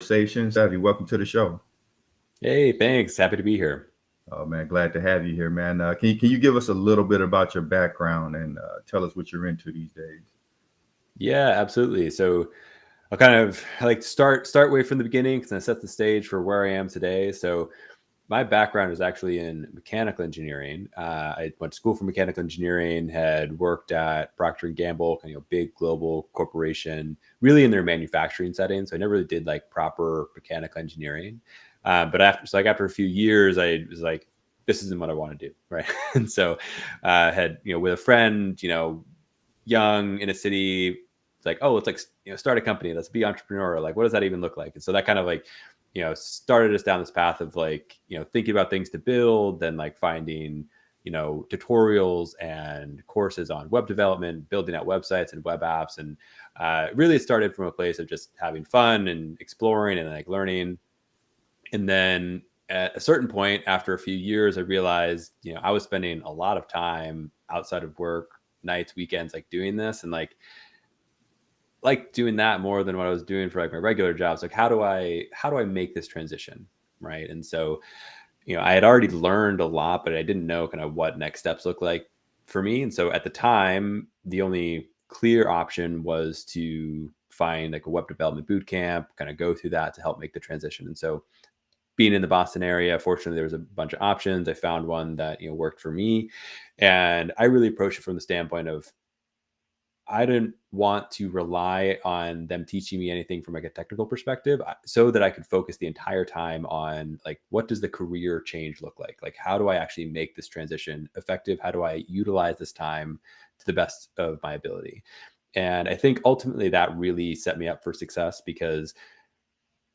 Conversations. Savvy, welcome to the show. Hey, thanks. Happy to be here. Oh man, glad to have you here, man. Can you give us a little bit about your background and tell us what you're into these days? Yeah, absolutely. So I like to start way from the beginning because I set the stage for where I am today. So my background is actually in mechanical engineering. I went to school for mechanical engineering, had worked at Procter and Gamble, big global corporation, really in their manufacturing setting. So I never really did like proper mechanical engineering. But after a few years, I was like, this isn't what I want to do, right? And so had with a friend, young in a city, it's like, oh, let's like start a company, let's be entrepreneurial. Like, what does that even look like? And so that kind of like started us down this path of like thinking about things to build, then like finding tutorials and courses on web development, building out websites and web apps. And really it started from a place of just having fun and exploring and like learning. And then at a certain point after a few years, I realized I was spending a lot of time outside of work, nights, weekends, like doing this, and like doing that more than what I was doing for like my regular jobs. Like how do I make this transition, right? And so I had already learned a lot, but I didn't know kind of what next steps look like for me. And so at the time, the only clear option was to find like a web development boot camp, kind of go through that to help make the transition. And so being in the Boston area, fortunately, there was a bunch of options. I found one that worked for me, and I really approached it from the standpoint of I didn't want to rely on them teaching me anything from like a technical perspective so that I could focus the entire time on like, what does the career change look like? Like, how do I actually make this transition effective? How do I utilize this time to the best of my ability? And I think ultimately that really set me up for success because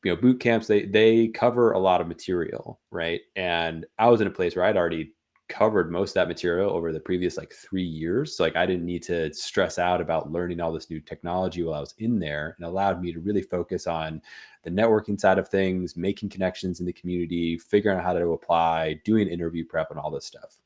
boot camps, they cover a lot of material, right? And I was in a place where I'd already covered most of that material over the previous like 3 years. So like I didn't need to stress out about learning all this new technology while I was in there, and allowed me to really focus on the networking side of things, making connections in the community, figuring out how to apply, doing interview prep and all this stuff.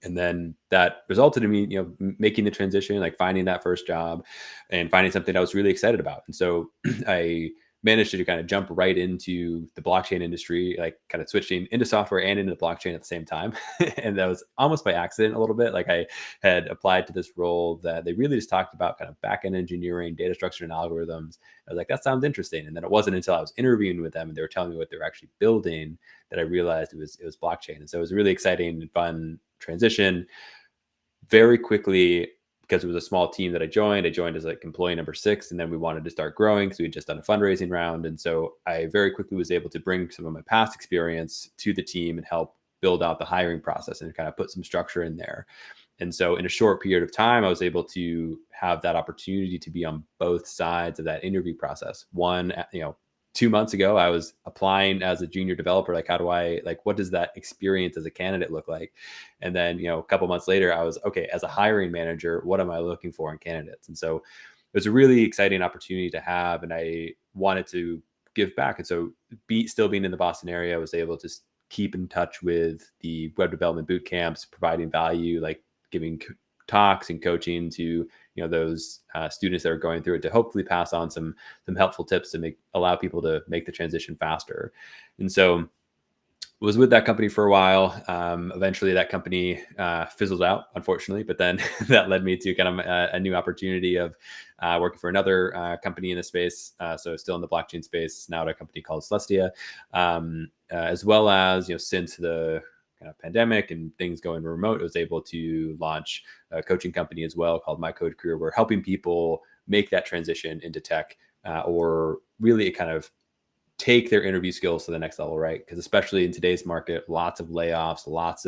And then that resulted in me making the transition, like finding that first job and finding something I was really excited about. And so I managed to kind of jump right into the blockchain industry, like kind of switching into software and into the blockchain at the same time. And that was almost by accident a little bit. Like I had applied to this role that they really just talked about kind of back-end engineering, data structure and algorithms. I was like, that sounds interesting. And then it wasn't until I was interviewing with them and they were telling me what they were actually building that I realized it was blockchain. And so it was a really exciting and fun transition. Very quickly, because it was a small team that I joined as like employee number 6, and then we wanted to start growing because we had just done a fundraising round. And so I very quickly was able to bring some of my past experience to the team and help build out the hiring process and kind of put some structure in there. And so in a short period of time, I was able to have that opportunity to be on both sides of that interview process. One, 2 months ago, I was applying as a junior developer. Like, what does that experience as a candidate look like? And then, a couple months later, I was, okay, as a hiring manager, what am I looking for in candidates? And so it was a really exciting opportunity to have. And I wanted to give back. And so still being in the Boston area, I was able to keep in touch with the web development boot camps, providing value, like giving talks and coaching to those students that are going through it, to hopefully pass on some helpful tips to allow people to make the transition faster. And so was with that company for a while. Eventually that company fizzled out, unfortunately, but then that led me to kind of a new opportunity of working for another company in the space. So still in the blockchain space, now at a company called Celestia, as well as, since the kind of pandemic and things going remote, I was able to launch a coaching company as well called My Code Career. We're helping people make that transition into tech, or really kind of take their interview skills to the next level, right? Because especially in today's market, lots of layoffs, lots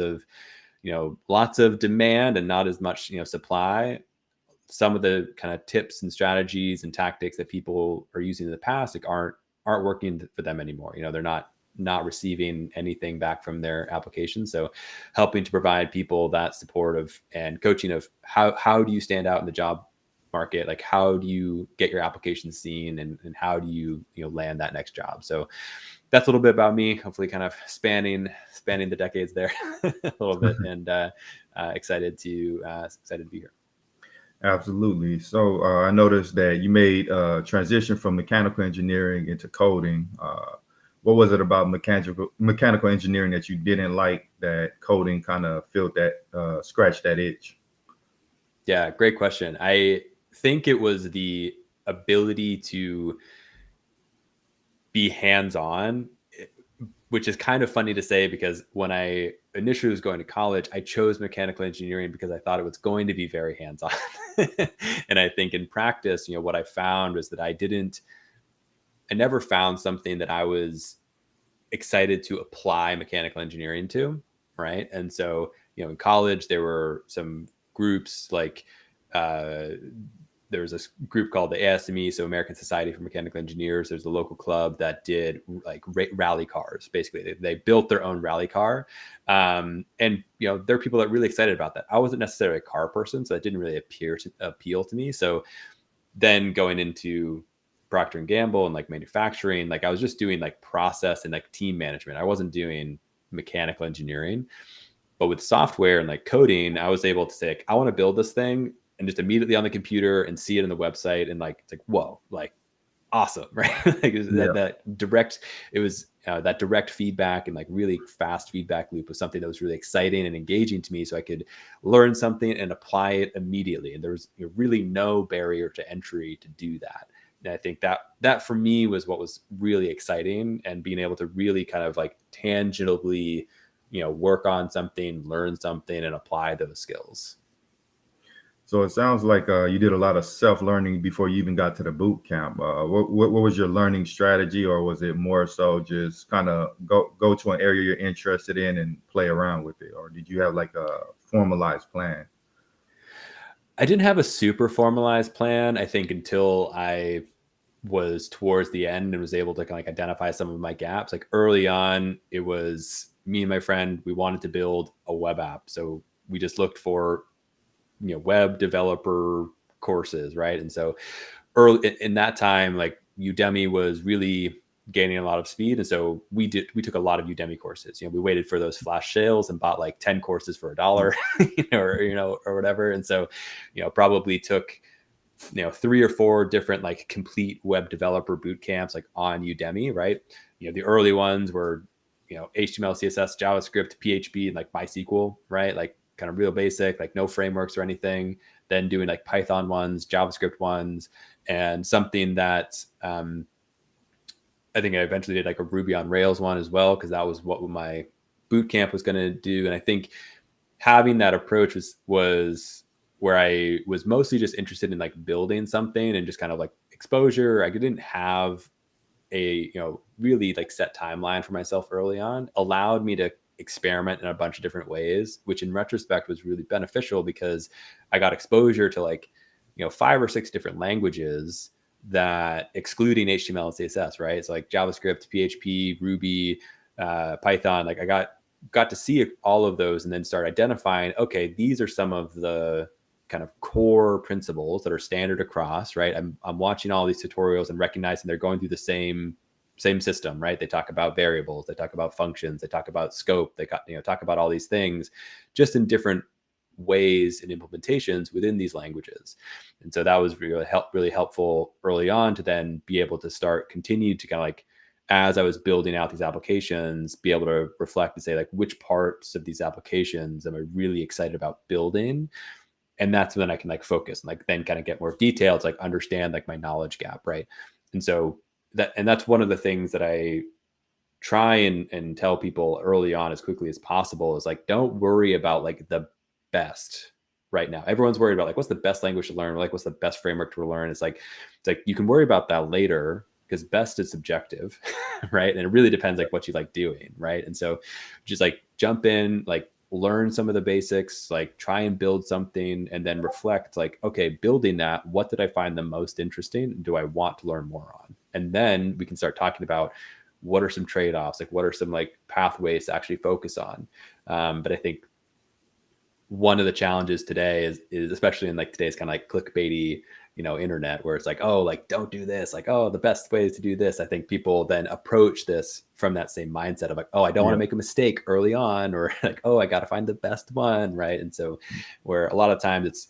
of demand and not as much, supply. Some of the kind of tips and strategies and tactics that people are using in the past like aren't working for them anymore. They're not receiving anything back from their application. So helping to provide people that support of and coaching of how do you stand out in the job market? Like, how do you get your application seen, and how do you land that next job? So that's a little bit about me, hopefully kind of spanning the decades there a little bit, and excited to be here. Absolutely. So I noticed that you made a transition from mechanical engineering into coding. What was it about mechanical engineering that you didn't like that coding kind of felt that scratched that itch? Yeah, great question. I think it was the ability to be hands-on, which is kind of funny to say because when I initially was going to college, I chose mechanical engineering because I thought it was going to be very hands-on. And I think in practice, what I found was that I never found something that I was excited to apply mechanical engineering to, right? And so, in college, there were some groups like uh, there was this group called the ASME, so American Society for Mechanical Engineers. There's a local club that did like rally cars. Basically, they built their own rally car, and there are people that are really excited about that. I wasn't necessarily a car person, so that didn't really appeal to me. So then going into Procter and Gamble and like manufacturing, like I was just doing like process and like team management. I wasn't doing mechanical engineering. But with software and like coding, I was able to say, like, I want to build this thing and just immediately on the computer and see it in the website. And like, it's like, whoa, like awesome. Right. Like Yeah. it was that direct feedback and like really fast feedback loop was something that was really exciting and engaging to me. So I could learn something and apply it immediately. And there was really no barrier to entry to do that. And I think that for me was what was really exciting, and being able to really kind of like tangibly work on something, learn something, and apply those skills. So it sounds like you did a lot of self-learning before you even got to the boot camp. What was your learning strategy, or was it more so just kind of go to an area you're interested in and play around with it, or did you have like a formalized plan? I didn't have a super formalized plan, I think, until I was towards the end and was able to kind of like identify some of my gaps. Like early on, it was me and my friend, we wanted to build a web app. So we just looked for, web developer courses, right? And so early in that time, like Udemy was really gaining a lot of speed, and so we took a lot of Udemy courses. We waited for those flash sales and bought like 10 courses for $1, or whatever. And so probably took 3 or 4 different like complete web developer boot camps like on Udemy, right? The early ones were HTML, CSS, JavaScript, PHP, and like MySQL, right? Like kind of real basic, like no frameworks or anything. Then doing like Python ones, JavaScript ones, and something that I think I eventually did like a Ruby on Rails one as well, because that was what my boot camp was going to do. And I think having that approach was where I was mostly just interested in like building something and just kind of like exposure. I didn't have a really like set timeline for myself early on. Allowed me to experiment in a bunch of different ways, which in retrospect was really beneficial because I got exposure to like 5 or 6 different languages, that excluding HTML and CSS, right? So like JavaScript, PHP, Ruby, Python. Like I got to see all of those and then start identifying, okay, these are some of the kind of core principles that are standard across, right? I'm watching all these tutorials and recognizing they're going through the same system, right? They talk about variables, they talk about functions, they talk about scope, they talk about all these things just in different ways and implementations within these languages. And so that was really helpful early on to then be able to continue to kind of like, as I was building out these applications, be able to reflect and say like, which parts of these applications am I really excited about building? And that's when I can like focus and like then kind of get more details, like understand like my knowledge gap, right? And so that's one of the things that I try and tell people early on as quickly as possible is like, don't worry about like the best right now. Everyone's worried about like, what's the best language to learn? Or like, what's the best framework to learn? It's like you can worry about that later, because best is subjective, right? And it really depends like what you like doing, right? And so just like jump in, like learn some of the basics, like try and build something, and then reflect like, okay, building that, what did I find the most interesting? Do I want to learn more on? And then we can start talking about what are some trade-offs, like what are some like pathways to actually focus on. But I think one of the challenges today is especially in like today's kind of like clickbaity, internet, where it's like, oh, like don't do this, like, oh, the best way is to do this. I think people then approach this from that same mindset of like, oh, I don't want to Yeah. make a mistake early on, or like, oh, I got to find the best one, right? And so where a lot of times it's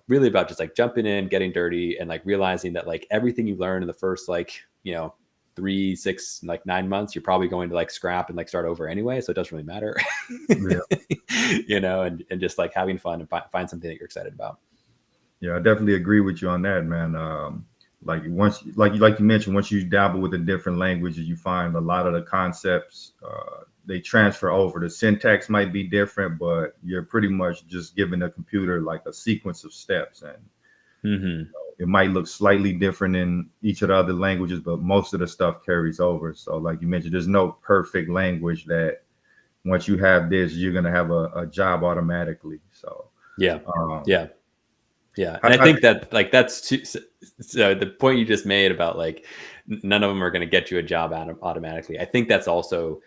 really about just like jumping in, getting dirty, and like realizing that like everything you learn in the first like 3, 6, like 9 months, you're probably going to like scrap and like start over anyway, so it doesn't really matter. Yeah. And just like having fun and find something that you're excited about. Yeah, I definitely agree with you on that, man. Like once, like you mentioned, once you dabble with the different languages, you find a lot of the concepts they transfer over. The syntax might be different, but you're pretty much just giving the computer like a sequence of steps, and Mm-hmm. it might look slightly different in each of the other languages, but most of the stuff carries over. So, like you mentioned, there's no perfect language that once you have this, you're gonna have a job automatically. So, Yeah. um, Yeah. Yeah. And I I think that like that's too, so the point you just made about like none of them are going to get you a job automatically. I think that's also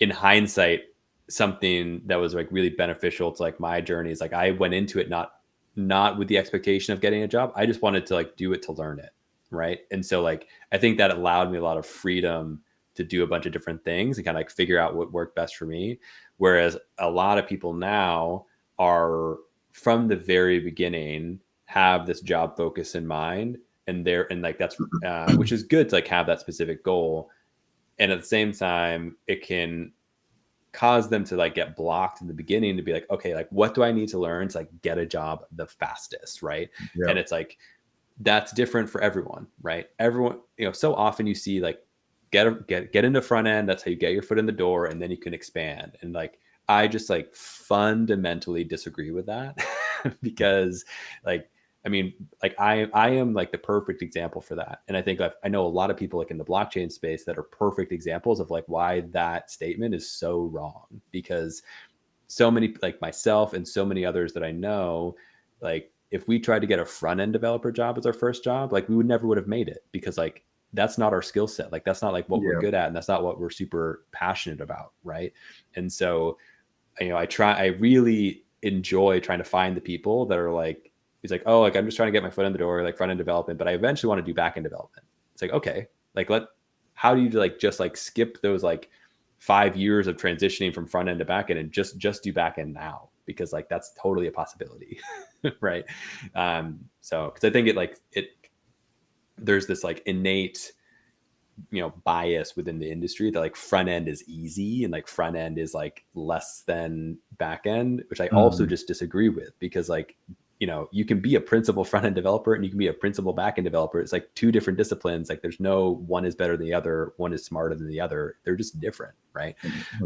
in hindsight something that was like really beneficial to like my journey. Is like I went into it not with the expectation of getting a job. I just wanted to like do it to learn it, right? And so like I think that allowed me a lot of freedom to do a bunch of different things and kind of like figure out what worked best for me. Whereas a lot of people now are from the very beginning have this job focus in mind, and like that's which is good to like have that specific goal. And at the same time it can cause them to like get blocked in the beginning to be like, okay, like what do I need to learn to like get a job the fastest, right? yeah, And it's like that's different for everyone, right? Everyone, so often you see like get into front end, that's how you get your foot in the door, and then you can expand. And like I just like fundamentally disagree with that because like I mean, like I am like the perfect example for that. And I think like I know a lot of people like in the blockchain space that are perfect examples of like why that statement is so wrong, because so many like myself and so many others that I know, like if we tried to get a front end developer job as our first job, like we would have made it, because like that's not our skill set. Like that's not like what we're yeah, good at, and that's not what we're super passionate about, right? And so I really enjoy trying to find the people that are like, he's like, oh, like I'm just trying to get my foot in the door, like front end development, but I eventually want to do back end development. It's like, okay, like how do you like just like skip those like 5 years of transitioning from front end to back end and just do back end now? Because like that's totally a possibility, right? So because I think there's this like innate bias within the industry that like front end is easy and like front end is like less than back end, which I also mhm, just disagree with, because like you can be a principal front end developer and you can be a principal back end developer. It's like two different disciplines. Like there's no one is better than the other, one is smarter than the other. They're just different, right?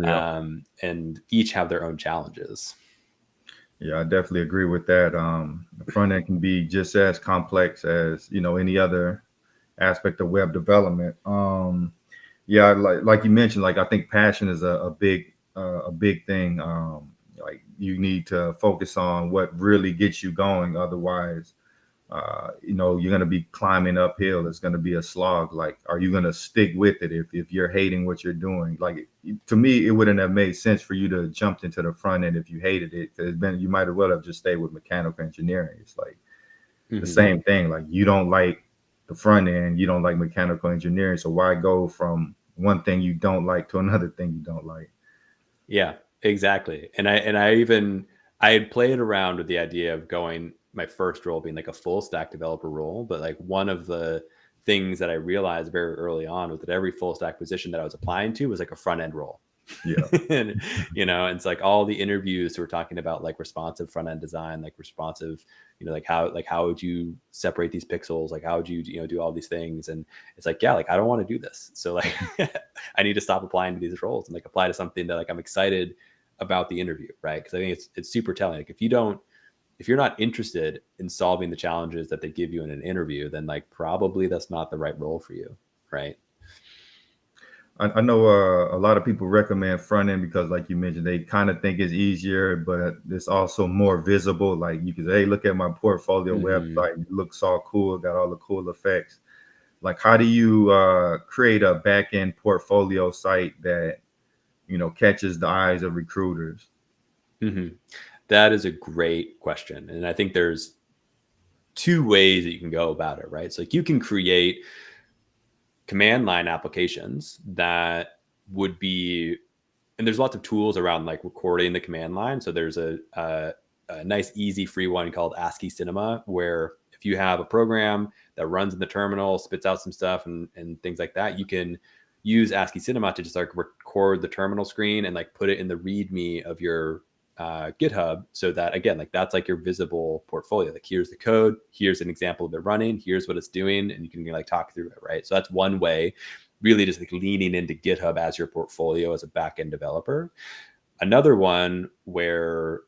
yeah, And each have their own challenges. yeah. I definitely agree with that. The front end can be just as complex as any other aspect of web development. Yeah, like you mentioned, like I think passion is a big thing. Like you need to focus on what really gets you going. Otherwise, you're going to be climbing uphill. It's going to be a slog. Like, are you going to stick with it if you're hating what you're doing? Like, to me, it wouldn't have made sense for you to jump into the front end if you hated it. Because then you might as well have just stayed with mechanical engineering. It's like the Mm-hmm. same thing. Like, you don't like the front end, you don't like mechanical engineering. So why go from one thing you don't like to another thing you don't like? Yeah, exactly. I had played around with the idea of going my first role being like a full stack developer role, but like one of the things that I realized very early on was that every full stack position that I was applying to was like a front end role. Yeah. And it's like all the interviews were talking about like responsive front end design, like responsive, like how would you separate these pixels, like how would you do all these things. And it's like, yeah, like I don't want to do this, so like I need to stop applying to these roles and like apply to something that like I'm excited about the interview, right? Because I think it's super telling. Like if you're not interested in solving the challenges that they give you in an interview, then like probably that's not the right role for you, right? I know a lot of people recommend front end because, like you mentioned, they kind of think it's easier, but it's also more visible. Like you can say, hey, look at my portfolio Mm-hmm. website. It looks all cool, got all the cool effects. Like, how do you create a back end portfolio site that, catches the eyes of recruiters? Mm-hmm. That is a great question. And I think there's two ways that you can go about it, right? So like you can create command line applications that would be, and there's lots of tools around like recording the command line. So there's a nice, easy, free one called ASCII Cinema, where if you have a program that runs in the terminal, spits out some stuff and things like that, you can use ASCII Cinema to just like record the terminal screen and like put it in the README of your GitHub, so that again, like that's like your visible portfolio. Like here's the code, here's an example of it running, here's what it's doing, and you can like talk through it, right? So that's one way, really just like leaning into GitHub as your portfolio as a backend developer. Another one where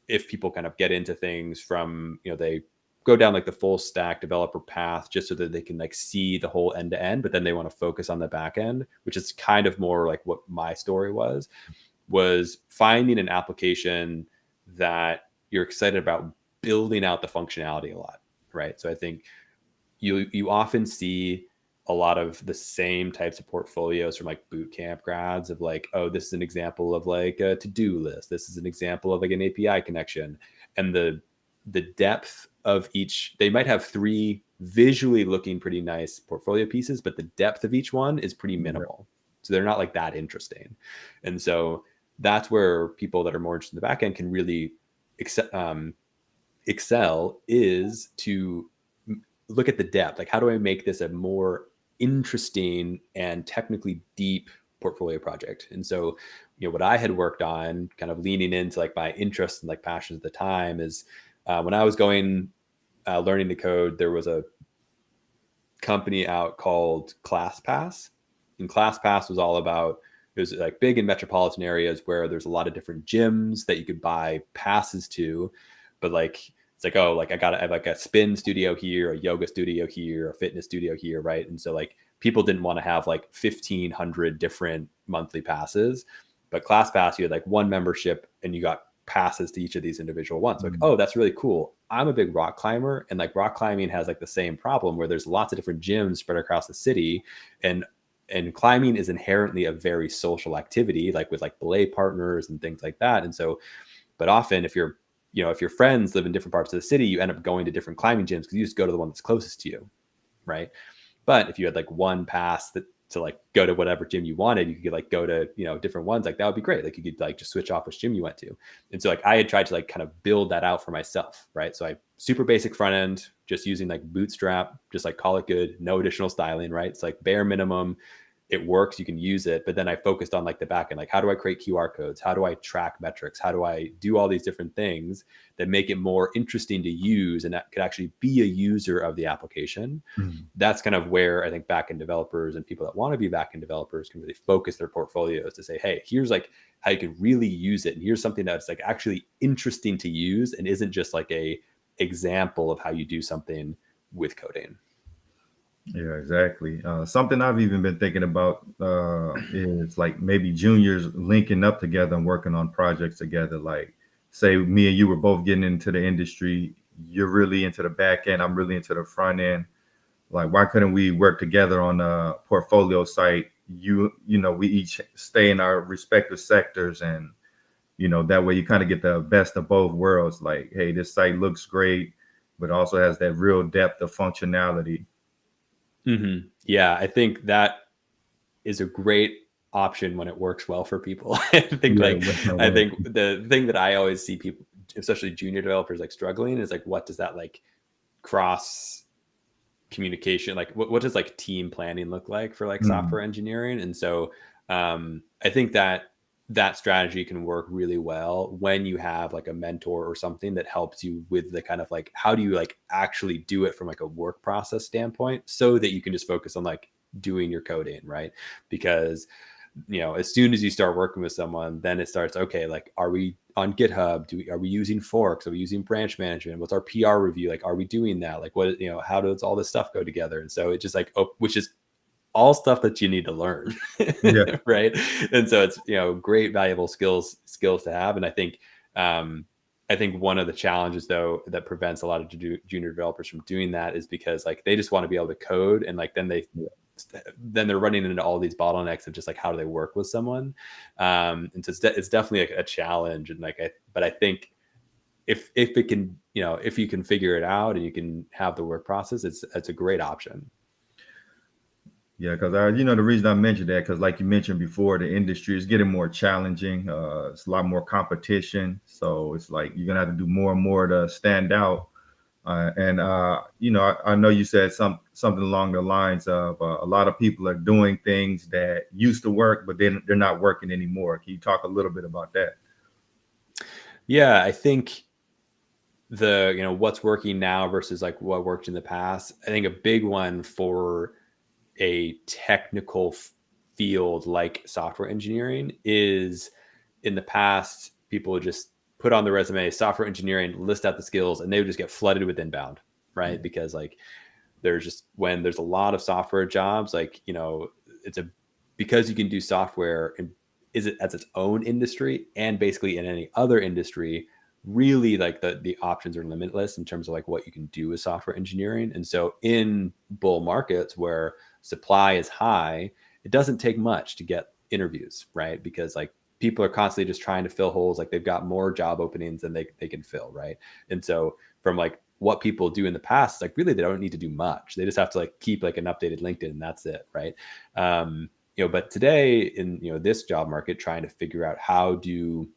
if people kind of get into things from, they go down like the full stack developer path just so that they can like see the whole end to end, but then they want to focus on the back end, which is kind of more like what my story was finding an application that you're excited about building out the functionality a lot, right? So I think you often see a lot of the same types of portfolios from like boot camp grads of like, oh, this is an example of like a to-do list. This is an example of like an API connection. And the depth of each, they might have 3 visually looking pretty nice portfolio pieces, but the depth of each one is pretty minimal. So they're not like that interesting. And so that's where people that are more interested in the back end can really excel is to look at the depth. Like, how do I make this a more interesting and technically deep portfolio project? And so, what I had worked on, kind of leaning into like my interests and like passions at the time, is when I was going learning to code, there was a company out called ClassPass, and ClassPass was all about, it was like big in metropolitan areas where there's a lot of different gyms that you could buy passes to, but like it's like, oh, like I have like a spin studio here, a yoga studio here, a fitness studio here, right? And so like people didn't want to have like 1,500 different monthly passes, but ClassPass, you had like one membership and you got passes to each of these individual ones. Like, oh, that's really cool. I'm a big rock climber, and like rock climbing has like the same problem where there's lots of different gyms spread across the city, and climbing is inherently a very social activity, like with like belay partners and things like that. And so, but often if your friends live in different parts of the city, you end up going to different climbing gyms because you just go to the one that's closest to you, right? But if you had like one pass to like go to whatever gym you wanted, you could like go to, different ones. Like that would be great. Like you could like just switch off which gym you went to. And so like I had tried to like kind of build that out for myself, right? So I super basic front end, just using like Bootstrap, just like call it good, no additional styling, right? It's like bare minimum. It works, you can use it. But then I focused on like the back end, like how do I create QR codes? How do I track metrics? How do I do all these different things that make it more interesting to use and that could actually be a user of the application? Mm-hmm. That's kind of where I think backend developers and people that want to be backend developers can really focus their portfolios to say, hey, here's like how you can really use it. And here's something that's like actually interesting to use and isn't just like a example of how you do something with coding. Yeah, exactly. Something I've even been thinking about is like maybe juniors linking up together and working on projects together. Like, say me and you were both getting into the industry. You're really into the back end. I'm really into the front end. Like, why couldn't we work together on a portfolio site? We each stay in our respective sectors, and that way you kind of get the best of both worlds. Like, hey, this site looks great, but also has that real depth of functionality. Mm-hmm. Yeah, I think that is a great option when it works well for people. I think the thing that I always see people, especially junior developers, like struggling is like, what does that like cross communication, like what does like team planning look like for like software engineering? And so I think that strategy can work really well when you have like a mentor or something that helps you with the kind of like, how do you like actually do it from like a work process standpoint so that you can just focus on like doing your coding, right? Because as soon as you start working with someone, then it starts, okay, like, are we on GitHub? Are we using forks? Are we using branch management? What's our PR review? Like, are we doing that? Like, what, how does all this stuff go together? And so it just like, which is all stuff that you need to learn. Yeah. Right. And so it's, great, valuable skills to have. And I think one of the challenges though, that prevents a lot of junior developers from doing that is because like, they just want to be able to code. And like, then they're running into all these bottlenecks of just like, how do they work with someone? And so it's definitely a challenge. And like, but I think if it can, if you can figure it out and you can have the work process, it's a great option. Yeah, because the reason I mentioned that, because like you mentioned before, the industry is getting more challenging. It's a lot more competition, so it's like you're gonna have to do more and more to stand out. And I know you said something along the lines of a lot of people are doing things that used to work, but then they're not working anymore. Can you talk a little bit about that? Yeah, I think what's working now versus like what worked in the past. I think a big one for a technical field like software engineering is in the past, people would just put on the resume software engineering, list out the skills, and they would just get flooded with inbound, right? Yeah. Because like when there's a lot of software jobs, like, it's because you can do software and is it as its own industry and basically in any other industry, really like the options are limitless in terms of like what you can do with software engineering. And so in bull markets where supply is high, it doesn't take much to get interviews, right? Because like people are constantly just trying to fill holes, like they've got more job openings than they can fill, right? And so from like what people do in the past, like really they don't need to do much. They just have to like keep like an updated LinkedIn and that's it, right? But today in this job market, trying to figure out how do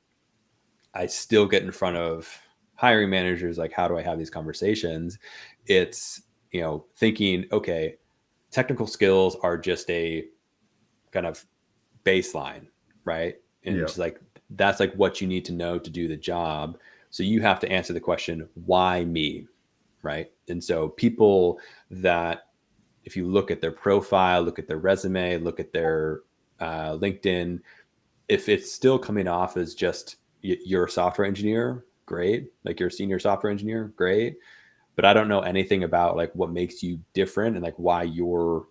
I still get in front of hiring managers, like how do I have these conversations? It's thinking, okay, technical skills are just a kind of baseline, right? And Yeah. just like that's like what you need to know to do the job. So you have to answer the question, why me? Right. And so people that, if you look at their profile, look at their resume, look at their LinkedIn, if it's still coming off as just you're a software engineer, great. Like you're a senior software engineer, great. But I don't know anything about like what makes you different and like why you're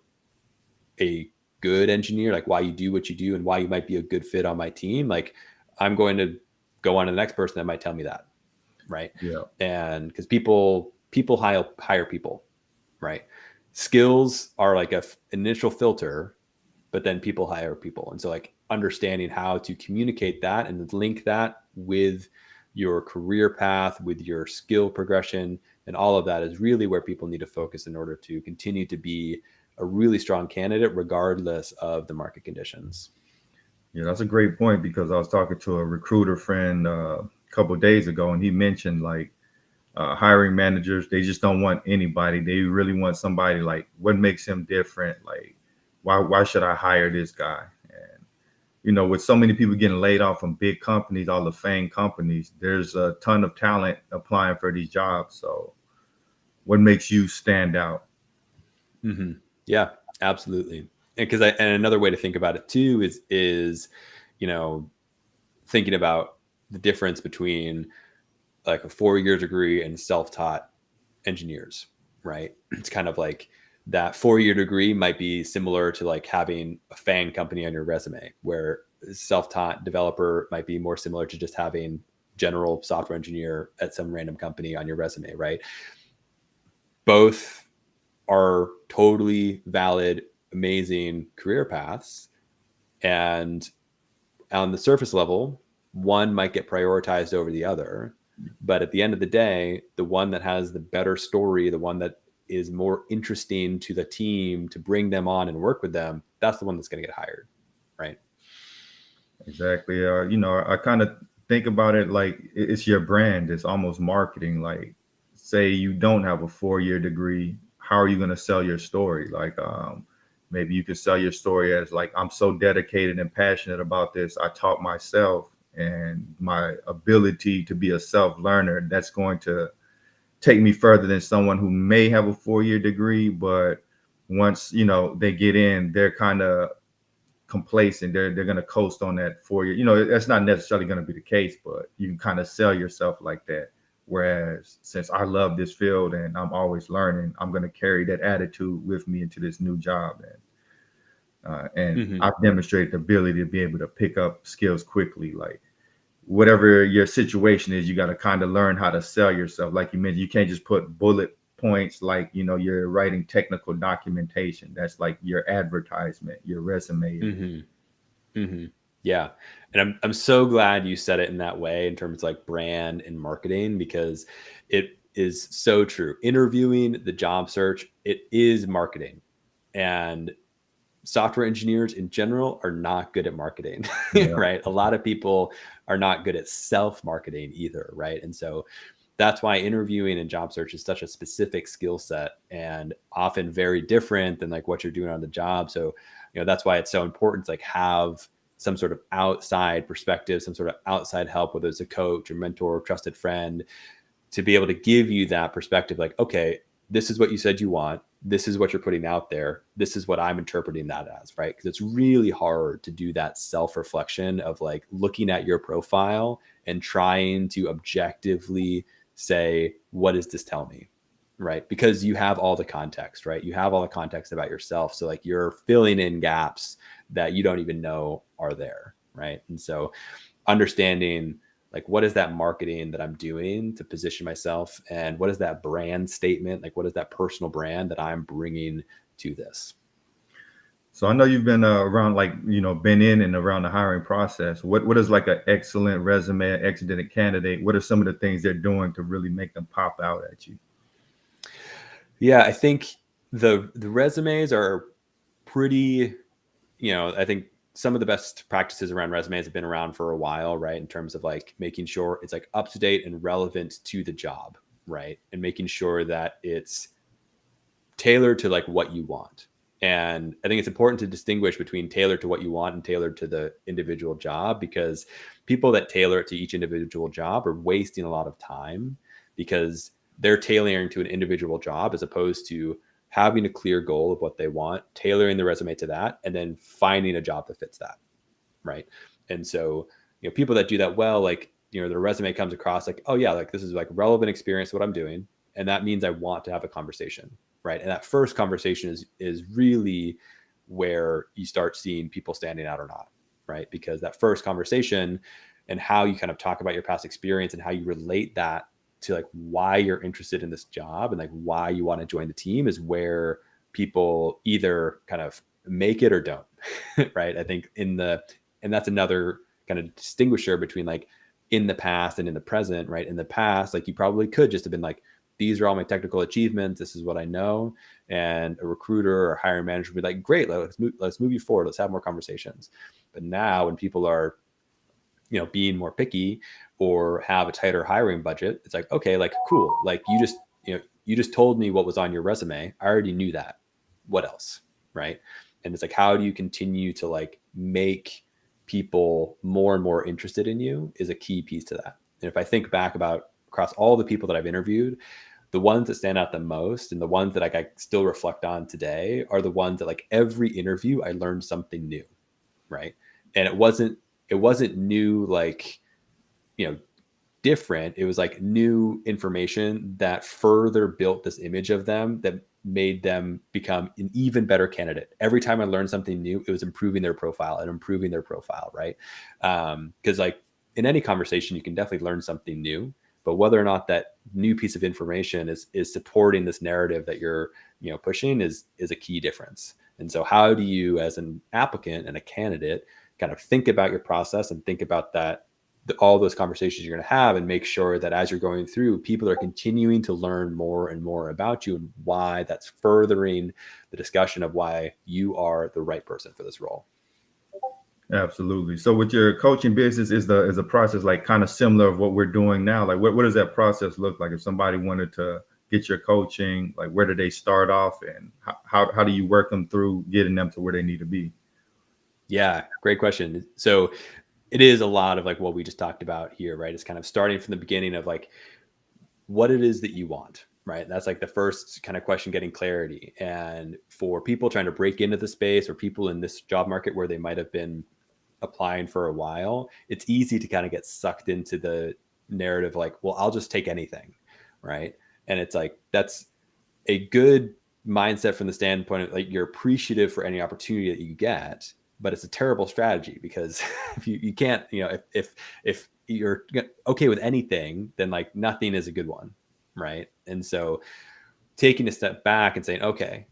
a good engineer, like why you do what you do and why you might be a good fit on my team. Like I'm going to go on to the next person that might tell me that, right? Yeah. And because people hire people, right? Skills are like a initial filter, but then people hire people. And so like understanding how to communicate that and link that with your career path, with your skill progression, and all of that is really where people need to focus in order to continue to be a really strong candidate, regardless of the market conditions. Yeah, that's a great point because I was talking to a recruiter friend a couple of days ago, and he mentioned like hiring managers, they just don't want anybody. They really want somebody like what makes him different. Like, why should I hire this guy? And with so many people getting laid off from big companies, all the FANG companies, there's a ton of talent applying for these jobs. So, what makes you stand out? Mm-hmm. Yeah, absolutely. And another way to think about it too is you know thinking about the difference between like a 4-year degree and self-taught engineers, right? It's kind of like that 4-year degree might be similar to like having a FANG company on your resume, where self-taught developer might be more similar to just having general software engineer at some random company on your resume, right? Both are totally valid, amazing career paths. And on the surface level, one might get prioritized over the other. But at the end of the day, the one that has the better story, the one that is more interesting to the team to bring them on and work with them, that's the one that's going to get hired. Right. Exactly. I kind of think about it like it's your brand. It's almost marketing. Like, say you don't have a 4-year degree, how are you going to sell your story? Like, maybe you could sell your story as like, I'm so dedicated and passionate about this. I taught myself, and my ability to be a self learner. That's going to take me further than someone who may have a 4-year degree, but once they get in, they're kind of complacent. They're going to coast on that 4 year. That's not necessarily going to be the case, but you can kind of sell yourself like that. Whereas since I love this field and I'm always learning, I'm going to carry that attitude with me into this new job. And Mm-hmm. I've demonstrated the ability to be able to pick up skills quickly. Like, whatever your situation is, you got to kind of learn how to sell yourself. Like you mentioned, you can't just put bullet points like you're writing technical documentation. That's like your advertisement, your resume is. Mm-hmm. Mm-hmm. Yeah. And I'm so glad you said it in that way in terms of like brand and marketing, because it is so true. Interviewing, the job search, it is marketing. And software engineers in general are not good at marketing, Yeah. right? A lot of people are not good at self-marketing either, right? And so that's why interviewing and job search is such a specific skill set and often very different than like what you're doing on the job. So, that's why it's so important to like have some sort of outside perspective, some sort of outside help, whether it's a coach or mentor or trusted friend, to be able to give you that perspective. Like, okay, this is what you said you want. This is what you're putting out there. This is what I'm interpreting that as, right? Because it's really hard to do that self-reflection of like looking at your profile and trying to objectively say, what does this tell me? Right? Because you have all the context, right? You have all the context about yourself. So like you're filling in gaps that you don't even know are there, right? And so understanding like what is that marketing that I'm doing to position myself, and what is that brand statement, like what is that personal brand that I'm bringing to this. So I know you've been around, like, been in and around the hiring process. What is like an excellent resume, an excellent candidate? What are some of the things they're doing to really make them pop out at you? Yeah, I think the resumes are pretty, I think some of the best practices around resumes have been around for a while, right? In terms of like making sure it's like up to date and relevant to the job, right? And making sure that it's tailored to like what you want. And I think it's important to distinguish between tailored to what you want and tailored to the individual job, because people that tailor it to each individual job are wasting a lot of time because they're tailoring to an individual job as opposed to having a clear goal of what they want, tailoring the resume to that, and then finding a job that fits that. Right. And so, people that do that well, like, their resume comes across like, oh yeah, like this is like relevant experience to what I'm doing. And that means I want to have a conversation. Right. And that first conversation is really where you start seeing people standing out or not. Right. Because that first conversation and how you kind of talk about your past experience and how you relate that to like why you're interested in this job and like why you want to join the team is where people either kind of make it or don't. Right. I think and that's another kind of distinguisher between like in the past and in the present. Right. In the past, like you probably could just have been like, these are all my technical achievements. This is what I know. And a recruiter or hiring manager would be like, great, let's move you forward. Let's have more conversations. But now when people are, being more picky or have a tighter hiring budget, it's like, okay, like, cool. Like you just told me what was on your resume. I already knew that. What else? Right. And it's like, how do you continue to like make people more and more interested in you is a key piece to that. And if I think back about across all the people that I've interviewed, the ones that stand out the most and the ones that I still reflect on today are the ones that like every interview I learned something new. Right. And it wasn't new, like, different. It was like new information that further built this image of them that made them become an even better candidate. Every time I learned something new, it was improving their profile and improving their profile. Right. Because like in any conversation, you can definitely learn something new, but whether or not that new piece of information is supporting this narrative that you're, pushing is a key difference. And so how do you, as an applicant and a candidate, kind of think about your process and think about that, all those conversations you're going to have, and make sure that as you're going through, people are continuing to learn more and more about you and why that's furthering the discussion of why you are the right person for this role. Absolutely. So with your coaching business, is the process like kind of similar of what we're doing now? Like what does that process look like if somebody wanted to get your coaching? Like where do they start off, and how do you work them through getting them to where they need to be? Yeah, great question. So it is a lot of like what we just talked about here, right? It's kind of starting from the beginning of like what it is that you want, right? That's like the first kind of question, getting clarity. And for people trying to break into the space or people in this job market where they might have been applying for a while, it's easy to kind of get sucked into the narrative like, well, I'll just take anything, right? And it's like that's a good mindset from the standpoint of like you're appreciative for any opportunity that you get, but it's a terrible strategy because if you can't, if you're okay with anything, then like nothing is a good one, right? And so taking a step back and saying, okay,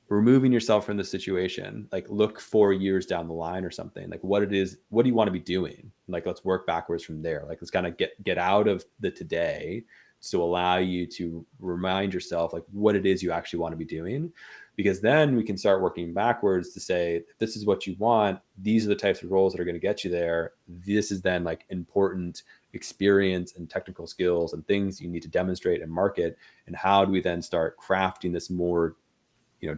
removing yourself from the situation, like look 4 years down the line or something, like what do you want to be doing? Like, let's work backwards from there. Like, let's kind of get out of the today to allow you to remind yourself like what it is you actually want to be doing. because then we can start working backwards to say, if this is what you want, these are the types of roles that are going to get you there. This is then like important experience and technical skills and things you need to demonstrate and market. And how do we then start crafting this more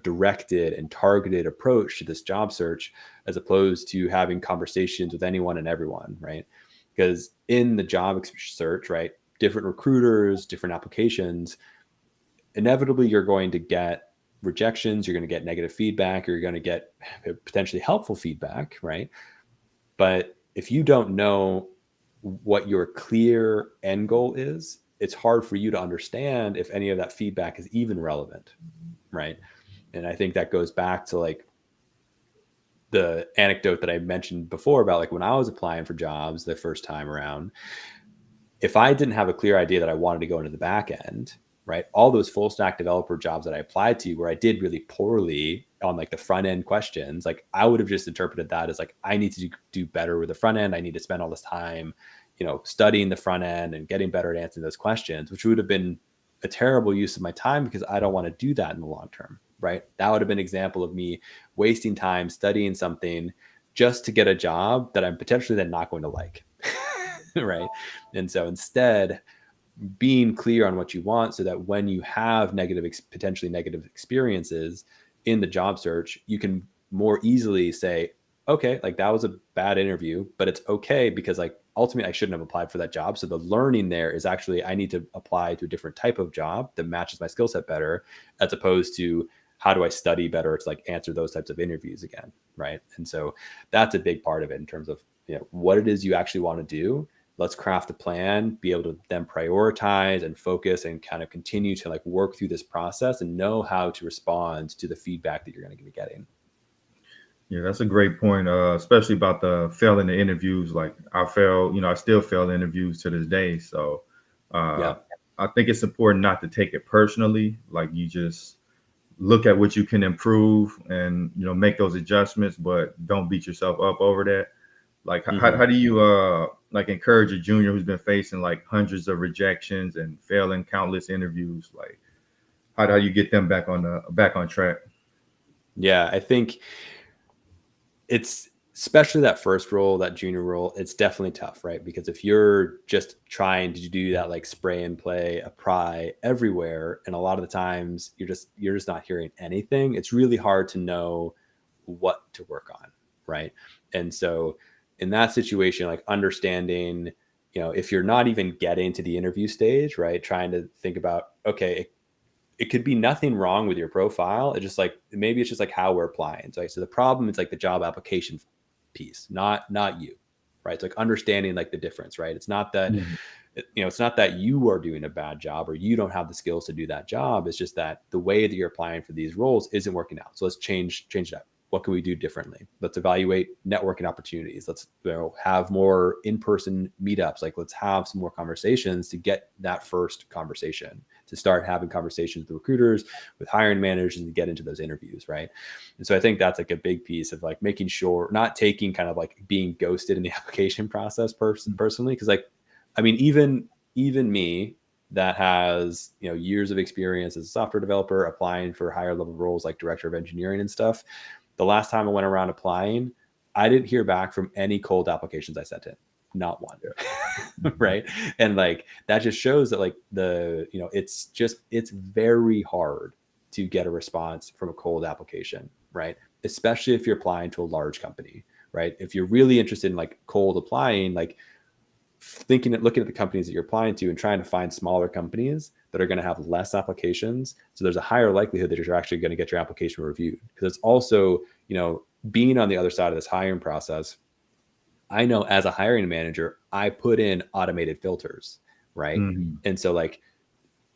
directed and targeted approach to this job search, as opposed to having conversations with anyone and everyone, right? Because in the job search, right, different recruiters, different applications, inevitably you're going to get rejections, you're going to get negative feedback, or you're going to get potentially helpful feedback, right? But if you don't know what your clear end goal is, it's hard for you to understand if any of that feedback is even relevant, right? And I think that goes back to like the anecdote that I mentioned before about like when I was applying for jobs the first time around, if I didn't have a clear idea that I wanted to go into the back end, right, all those full stack developer jobs that I applied to where I did really poorly on like the front end questions, like I would have just interpreted that as like, I need to do better with the front end. I need to spend all this time, studying the front end and getting better at answering those questions, which would have been a terrible use of my time because I don't want to do that in the long term, right? That would have been an example of me wasting time studying something just to get a job that I'm potentially then not going to like. Right. And so instead, being clear on what you want so that when you have potentially negative experiences in the job search, you can more easily say, okay, like that was a bad interview, but it's okay because like ultimately I shouldn't have applied for that job. So the learning there is actually, I need to apply to a different type of job that matches my skill set better, as opposed to how do I study better to like answer those types of interviews again. Right. And so that's a big part of it in terms of, what it is you actually want to do. Let's craft a plan, be able to then prioritize and focus and kind of continue to like work through this process and know how to respond to the feedback that you're going to be getting. Yeah, that's a great point, especially about the failing the interviews. Like I still fail interviews to this day. So Yeah. I think it's important not to take it personally. Like you just look at what you can improve and, make those adjustments, but don't beat yourself up over that. Like, how do you like encourage a junior who's been facing like hundreds of rejections and failing countless interviews? Like, how do you get them back on track? Yeah, I think it's especially that first role, that junior role, it's definitely tough, right? Because if you're just trying to do that like spray and play, apply everywhere, and a lot of the times you're just not hearing anything, it's really hard to know what to work on, right? And so in that situation, like understanding, if you're not even getting to the interview stage, right, trying to think about, okay, it could be nothing wrong with your profile. It's just like, maybe it's just like how we're applying. So the problem is like the job application piece, not you, right? It's like understanding like the difference, right? It's not that, Mhm. it's not that you are doing a bad job or you don't have the skills to do that job. It's just that the way that you're applying for these roles isn't working out. So let's change that. What can we do differently? Let's evaluate networking opportunities. Let's have more in-person meetups. Like let's have some more conversations to get that first conversation, to start having conversations with recruiters, with hiring managers, and to get into those interviews, right? And so I think that's like a big piece of like making sure, not taking kind of like being ghosted in the application process personally. Because like, I mean, even me that has years of experience as a software developer applying for higher level roles like director of engineering and stuff, the last time I went around applying, I didn't hear back from any cold applications I sent in. Not one. Yeah. Right. And like, that just shows that like it's very hard to get a response from a cold application, right? Especially if you're applying to a large company, right? If you're really interested in like cold applying, like looking at the companies that you're applying to and trying to find smaller companies that are going to have less applications. So there's a higher likelihood that you're actually going to get your application reviewed. Because it's also, being on the other side of this hiring process, I know as a hiring manager, I put in automated filters, right? Mhm. And so like,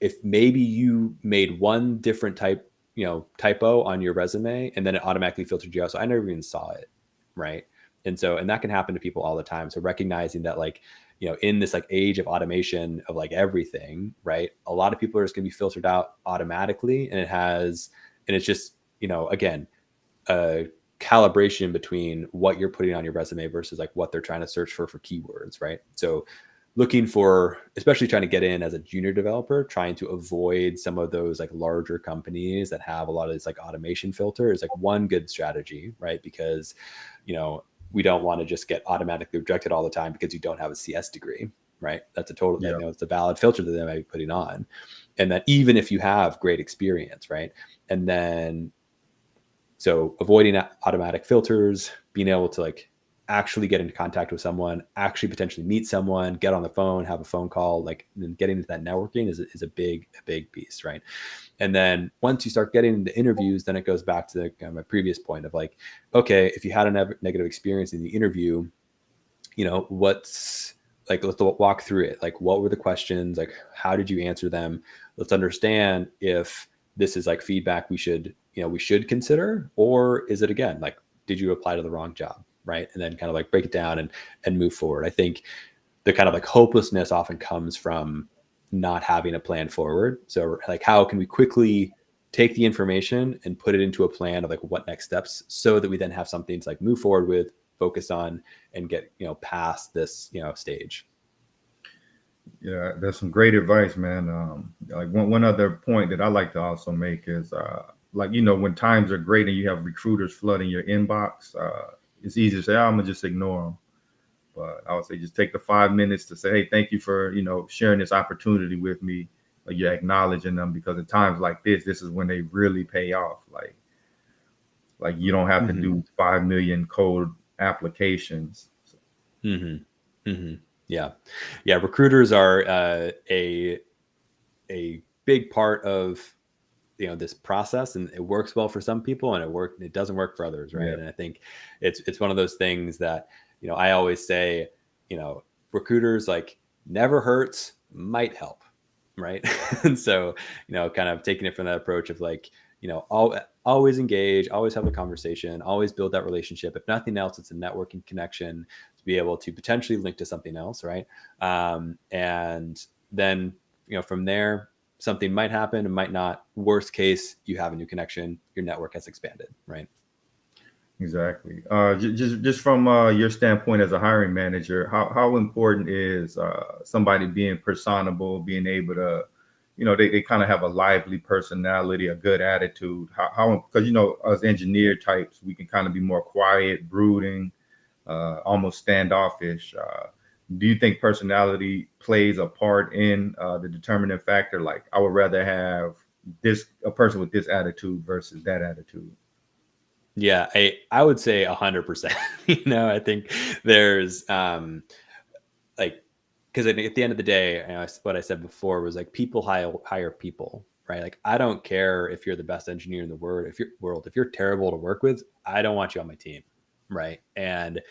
if maybe you made one different typo on your resume and then it automatically filtered you out. So I never even saw it. Right. And that can happen to people all the time. So recognizing that like, in this like age of automation of like everything, right, a lot of people are just going to be filtered out automatically. And it's just, again, a calibration between what you're putting on your resume versus like what they're trying to search for keywords. Right. So looking for, especially trying to get in as a junior developer, trying to avoid some of those like larger companies that have a lot of this like automation filter is like one good strategy, right? Because, we don't want to just get automatically rejected all the time because you don't have a CS degree, right? That's a total, Yeah. it's a valid filter that they might be putting on. And that even if you have great experience, right? And then, so avoiding automatic filters, being able to like actually get into contact with someone, actually potentially meet someone, get on the phone, have a phone call, like then getting into that networking is a big piece, right? And then once you start getting into interviews, then it goes back to kind of my previous point of like, okay, if you had a negative experience in the interview, what's like, let's walk through it. Like, what were the questions? Like, how did you answer them? Let's understand if this is like feedback we should consider, or is it again, like, did you apply to the wrong job? Right. And then kind of like break it down and move forward. I think the kind of like hopelessness often comes from not having a plan forward. So like, how can we quickly take the information and put it into a plan of like what next steps, so that we then have something to like move forward with, focus on, and get past this stage. Yeah, that's some great advice, man. Like one other point that I like to also make is like when times are great and you have recruiters flooding your inbox, it's easy to say, I'm gonna just ignore them. But I would say just take the 5 minutes to say, hey, thank you for sharing this opportunity with me. You're acknowledging them, because at times like this is when they really pay off. Like you don't have to Mm-hmm. do 5 million cold applications. Mm-hmm. Mm-hmm. Yeah. Yeah. Recruiters are a big part of this process, and it works well for some people and it doesn't work for others, right? Yeah, And I think it's one of those things that I always say, recruiters, like, never hurts, might help, right? And so kind of taking it from that approach of like, always engage, always have a conversation, always build that relationship. If nothing else, it's a networking connection to be able to potentially link to something else, right? And then from there, something might happen and might not. Worst case, you have a new connection, your network has expanded, right? exactly. Just from your standpoint as a hiring manager, how important is somebody being personable, being able to, they kind of have a lively personality, a good attitude? How because us engineer types, we can kind of be more quiet, brooding, almost standoffish. Do you think personality plays a part in the determining factor? Like, I would rather have a person with this attitude versus that attitude. Yeah, I would say 100%. I think there's like, because at the end of the day, what I said before was like, people hire people, right? Like, I don't care if you're the best engineer in the world. If you're terrible to work with, I don't want you on my team, right? And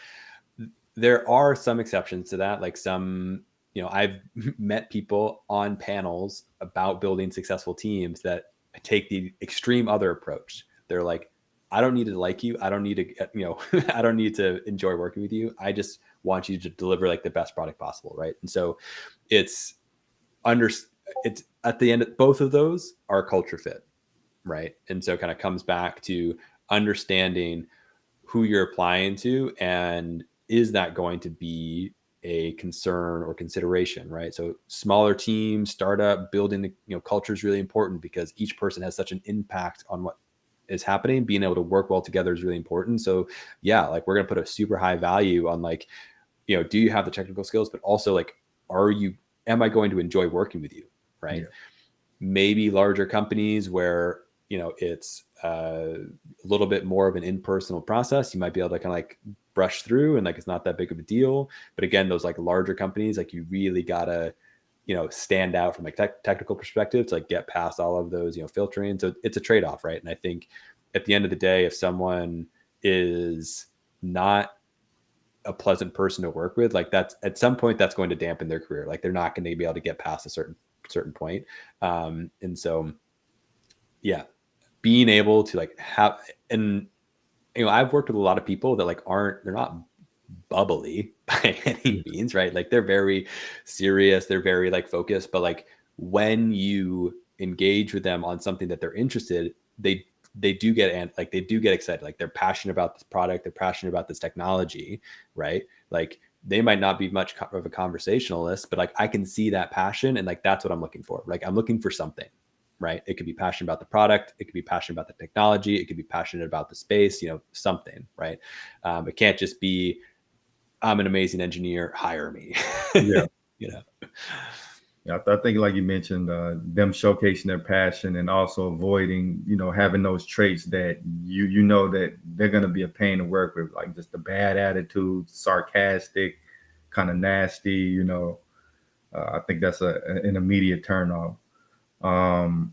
there are some exceptions to that. Like, some, I've met people on panels about building successful teams that take the extreme other approach. They're like, I don't need to like you. I don't need to, I don't need to enjoy working with you. I just want you to deliver like the best product possible. Right. And so it's under, it's at the end, both of those are culture fit. Right. And so it kind of comes back to understanding who you're applying to, and is that going to be a concern or consideration, right? So smaller teams, startup, building the culture is really important, because each person has such an impact on what is happening. Being able to work well together is really important. So yeah, like, we're going to put a super high value on like, do you have the technical skills, but also like, am I going to enjoy working with you, right? Yeah. Maybe larger companies where it's a little bit more of an impersonal process, you might be able to kind of like brush through, and like, it's not that big of a deal. But again, those like larger companies, like, you really gotta stand out from like technical perspective to like get past all of those filtering. So it's a trade-off, right? And I think at the end of the day, if someone is not a pleasant person to work with, like, that's at some point that's going to dampen their career. Like, they're not going to be able to get past a certain point. And so yeah, being able to like have, and I've worked with a lot of people that like they're not bubbly by any Yeah. means, right? Like, they're very serious, they're very like focused, but like, when you engage with them on something that they're interested, they do get, and like, they do get excited. Like, they're passionate about this product, they're passionate about this technology, right? Like, they might not be much of a conversationalist, but like I can see that passion, and like that's what I'm looking for. Like I'm looking for something, right? It could be passionate about the product, it could be passionate about the technology, it could be passionate about the space, something, right? It can't just be I'm an amazing engineer, hire me. Yeah. you know. Yeah, I think like you mentioned, them showcasing their passion and also avoiding, having those traits that you know that they're gonna be a pain to work with, like just the bad attitude, sarcastic, kind of nasty. I think that's an immediate turnoff. Um,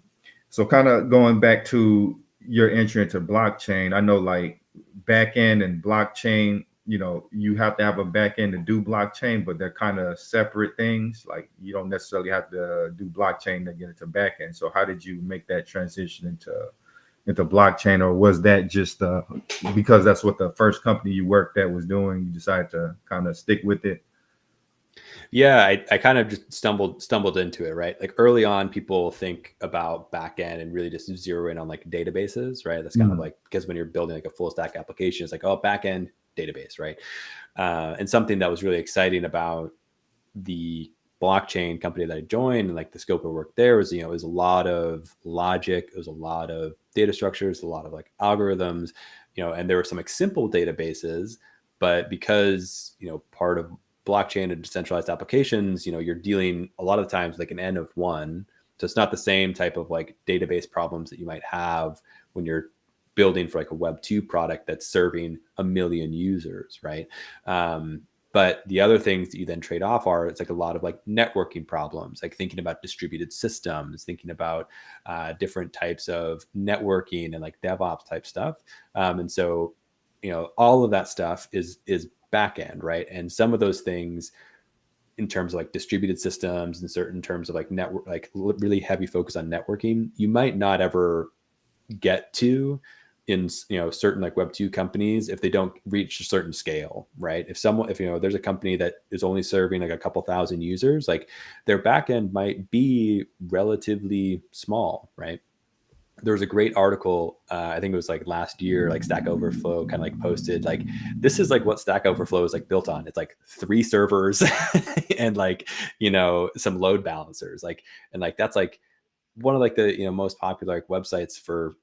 so kind of going back to your entry into blockchain, I know like back end and blockchain, you have to have a back end to do blockchain, but they're kind of separate things. Like you don't necessarily have to do blockchain to get into back end. So how did you make that transition into blockchain, or was that just because that's what the first company you worked at was doing, you decided to kind of stick with it? Yeah, I kind of just stumbled into it, right? Like early on, people think about backend and really just zero in on like databases, right? That's kind of Mm. like because when you're building like a full stack application, it's like, oh, backend database, right? And something that was really exciting about the blockchain company that I joined and like the scope of work there was, it was a lot of logic, it was a lot of data structures, a lot of like algorithms, and there were some like simple databases, but because, part of blockchain and decentralized applications, you're dealing a lot of times like an N of one. So it's not the same type of like database problems that you might have when you're building for like a Web2 product that's serving a million users, right? But the other things that you then trade off are it's like a lot of like networking problems, like thinking about distributed systems, thinking about different types of networking and like DevOps type stuff. And so, all of that stuff is back end, right? And some of those things in terms of like distributed systems and certain terms of like network, like really heavy focus on networking, you might not ever get to in certain like Web2 companies if they don't reach a certain scale, right? If there's a company that is only serving like a couple thousand users, like their backend might be relatively small, right? There was a great article, I think it was like last year, like Stack Overflow kind of like posted like, this is like what Stack Overflow is like built on. It's like 3 servers and like, some load balancers, like, and like that's like one of like the most popular like websites for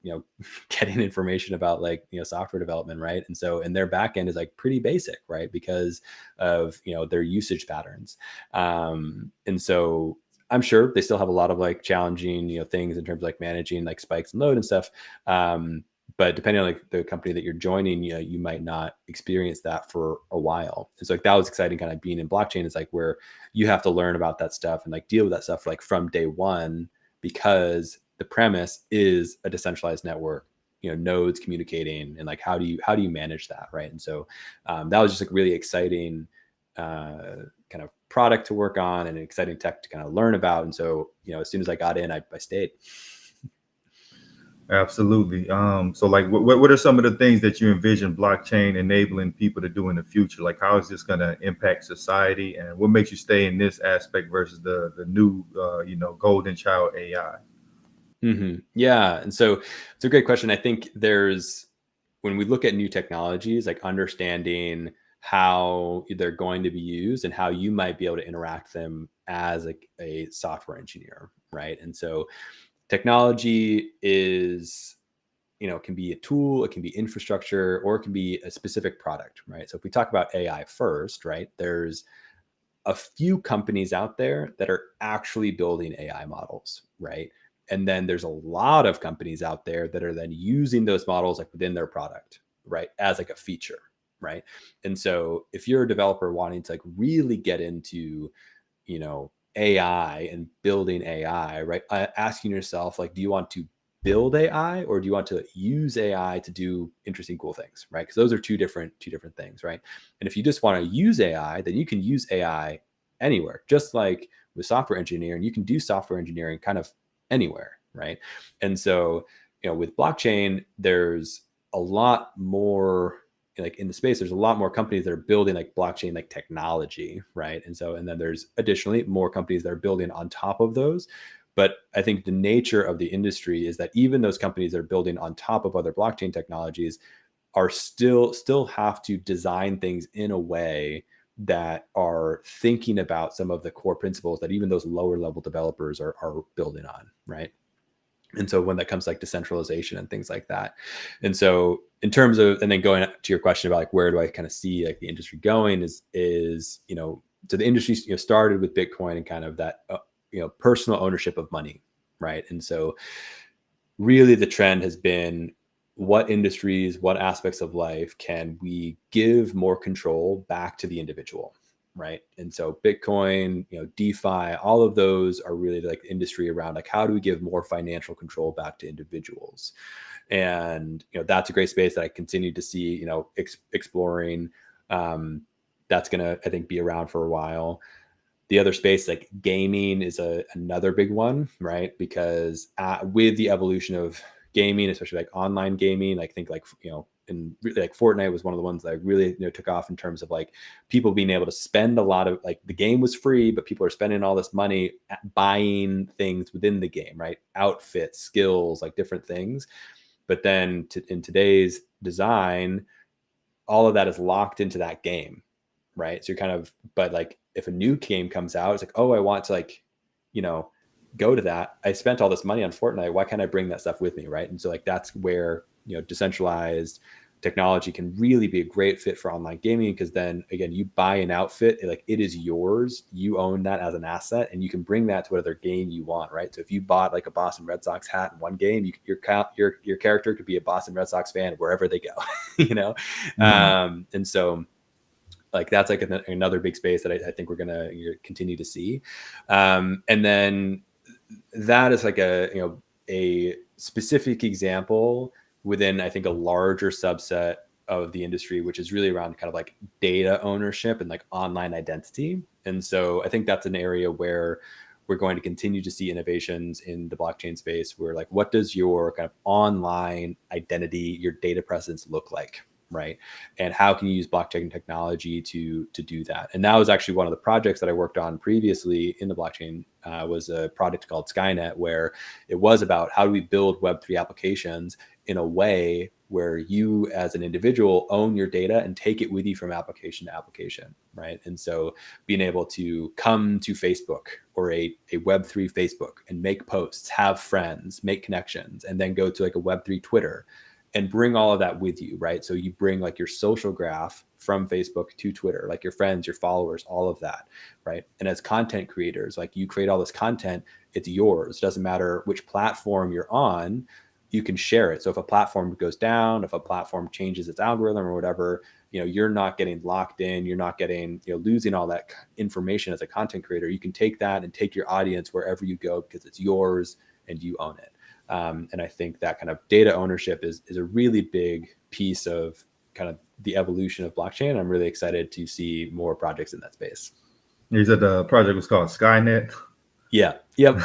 getting information about like software development, right? And so and their backend is like pretty basic, right, because of their usage patterns. And so I'm sure they still have a lot of like challenging things in terms of like managing like spikes and load and stuff. But depending on like the company that you're joining, you might not experience that for a while. It's like that was exciting, kind of being in blockchain is like where you have to learn about that stuff and like deal with that stuff like from day one, because the premise is a decentralized network, nodes communicating, and like how do you manage that, right? And so that was just like really exciting kind of product to work on and exciting tech to kind of learn about. And so as soon as I got in, I stayed. Absolutely. So like what are some of the things that you envision blockchain enabling people to do in the future? Like how is this going to impact society, and what makes you stay in this aspect versus the new golden child AI? Yeah. And so it's a great question. I think when we look at new technologies, like understanding how they're going to be used and how you might be able to interact them as a software engineer, right? And so technology is, can be a tool, it can be infrastructure, or it can be a specific product, right? So if we talk about AI first, right, there's a few companies out there that are actually building AI models, right? And then there's a lot of companies out there that are then using those models like within their product, right, as like a feature, right? And so if you're a developer wanting to like really get into, AI and building AI, right? Asking yourself, like, do you want to build AI or do you want to use AI to do interesting, cool things, right? Because those are two different things, right? And if you just want to use AI, then you can use AI anywhere, just like with software engineering, you can do software engineering kind of anywhere, right? And so, with blockchain, there's a lot more like in the space, there's a lot more companies that are building like blockchain like technology, right? And then there's additionally more companies that are building on top of those. But I think the nature of the industry is that even those companies that are building on top of other blockchain technologies are still have to design things in a way that are thinking about some of the core principles that even those lower level developers are building on, right? And so when that comes like decentralization and things like that. And so in terms of, and then going to your question about like, where do I kind of see like the industry going is, you know, so the industry, you know, started with Bitcoin and kind of that, you know, personal ownership of money. Right. And so really the trend has been what industries, what aspects of life can we give more control back to the individual, right? And so Bitcoin, you know, DeFi, all of those are really like industry around like how do we give more financial control back to individuals? And you know, that's a great space that I continue to see, you know, exploring. That's gonna, I think, be around for a while. The other space, like gaming, is another big one, right? Because with the evolution of gaming, especially like online gaming, like think like, you know, and really like Fortnite was one of the ones that really, you know, took off in terms of like people being able to spend a lot of, like, the game was free, but people are spending all this money buying things within the game, right? Outfits, skills, like different things. But then in today's design, all of that is locked into that game, right? So you're kind of, but like if a new game comes out, it's like, oh, I want to, like, you know, go to that. I spent all this money on Fortnite. Why can't I bring that stuff with me, right? And so like that's where, you know, decentralized technology can really be a great fit for online gaming, because then again, you buy an outfit, like it is yours, you own that as an asset, and you can bring that to whatever game you want, right? So if you bought like a Boston Red Sox hat in one game, your character could be a Boston Red Sox fan wherever they go, you know. And so like that's like another big space that I think we're going to continue to see. And then that is like a, you know, a specific example within, I think, a larger subset of the industry, which is really around kind of like data ownership and like online identity. And so I think that's an area where we're going to continue to see innovations in the blockchain space, where like, what does your kind of online identity, your data presence look like? Right. And how can you use blockchain technology to do that? And that was actually one of the projects that I worked on previously in the blockchain, was a project called Skynet, where it was about how do we build Web3 applications in a way where you as an individual own your data and take it with you from application to application, right? And so being able to come to Facebook or a Web3 Facebook and make posts, have friends, make connections, and then go to like a Web3 Twitter and bring all of that with you, right? So you bring like your social graph from Facebook to Twitter, like your friends, your followers, all of that, right? And as content creators, like you create all this content, it's yours. It doesn't matter which platform you're on, you can share it. So if a platform goes down, if a platform changes its algorithm or whatever, you know, you're not getting locked in, you're not getting, you know, losing all that information as a content creator. You can take that and take your audience wherever you go because it's yours and you own it. And I think that kind of data ownership is a really big piece of kind of the evolution of blockchain. I'm really excited to see more projects in that space. You said the project was called Skynet. Yeah. Yep.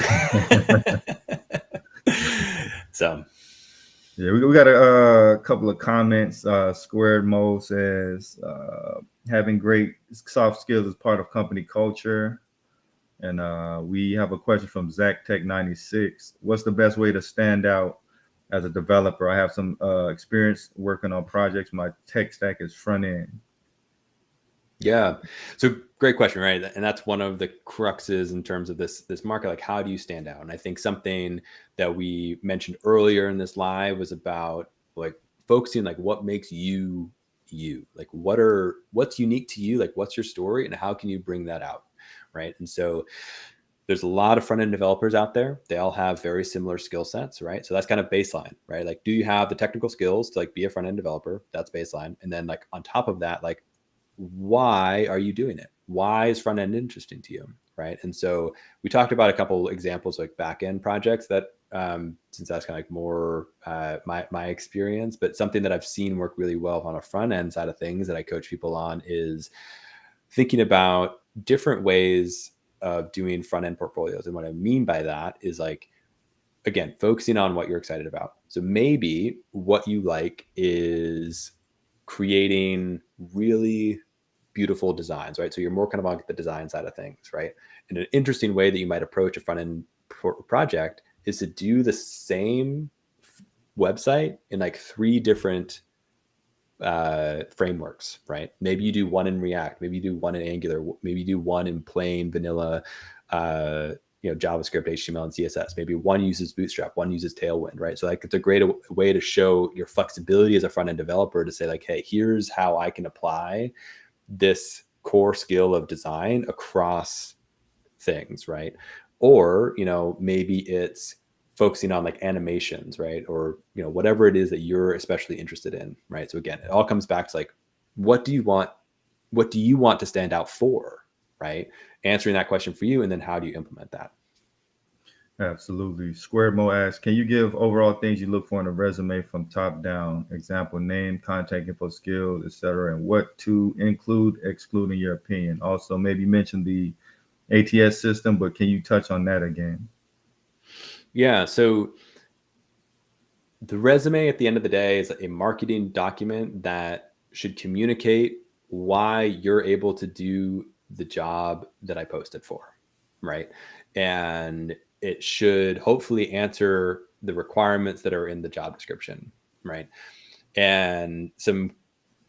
So. Yeah, we got a couple of comments. Squared Mo says having great soft skills is part of company culture. And we have a question from Zach Tech 96. What's the best way to stand out as a developer? I have some experience working on projects. My tech stack is front end. Yeah. So great question, right? And that's one of the cruxes in terms of this market. Like, how do you stand out? And I think something that we mentioned earlier in this live was about like focusing like what makes you you, like what's unique to you, like what's your story and how can you bring that out, right? And so there's a lot of front end developers out there. They all have very similar skill sets, right? So that's kind of baseline, right? Like, do you have the technical skills to like be a front end developer? That's baseline. And then like on top of that, like, why are you doing it? Why is front end interesting to you, right? And so we talked about a couple examples like back end projects that, since that's kind of like more my experience, but something that I've seen work really well on a front end side of things that I coach people on is thinking about different ways of doing front end portfolios. And what I mean by that is like, again, focusing on what you're excited about. So maybe what you like is creating really beautiful designs, right? So you're more kind of on the design side of things, right? And an interesting way that you might approach a front end project is to do the same website in like 3 different frameworks, right? Maybe you do one in React, maybe you do one in Angular, maybe you do one in plain vanilla, JavaScript, HTML, and CSS. Maybe one uses Bootstrap, one uses Tailwind, right? So like it's a great way to show your flexibility as a front end developer to say like, hey, here's how I can apply this core skill of design across things, right? Or, maybe it's focusing on like animations, right? Or, whatever it is that you're especially interested in, right? So again, it all comes back to like, what do you want? What do you want to stand out for, right? Answering that question for you, and then how do you implement that? Absolutely. Square Mo asks, can you give overall things you look for in a resume from top down? Example, name, contact info, skills, etc., and what to include, excluding your opinion. Also, maybe mention the ATS system, but can you touch on that again? Yeah. So the resume at the end of the day is a marketing document that should communicate why you're able to do the job that I posted for, right? And it should hopefully answer the requirements that are in the job description, right? And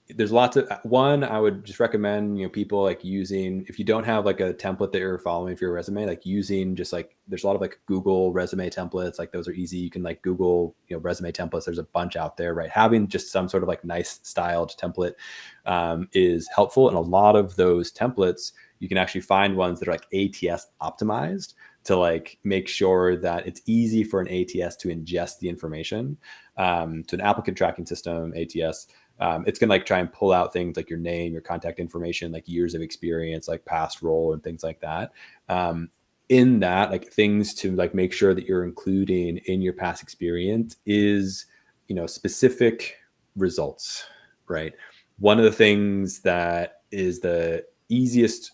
there's lots of one. I would just recommend, people like using, if you don't have like a template that you're following for your resume, like using just like, there's a lot of like Google resume templates, like those are easy. You can like Google, resume templates. There's a bunch out there, right? Having just some sort of like nice styled template is helpful. And a lot of those templates, you can actually find ones that are like ATS optimized to like make sure that it's easy for an ATS to ingest the information. To an applicant tracking system, ATS, it's going to like try and pull out things like your name, your contact information, like years of experience, like past role and things like that. In that, like things to like make sure that you're including in your past experience is, specific results, right? One of the things that is the easiest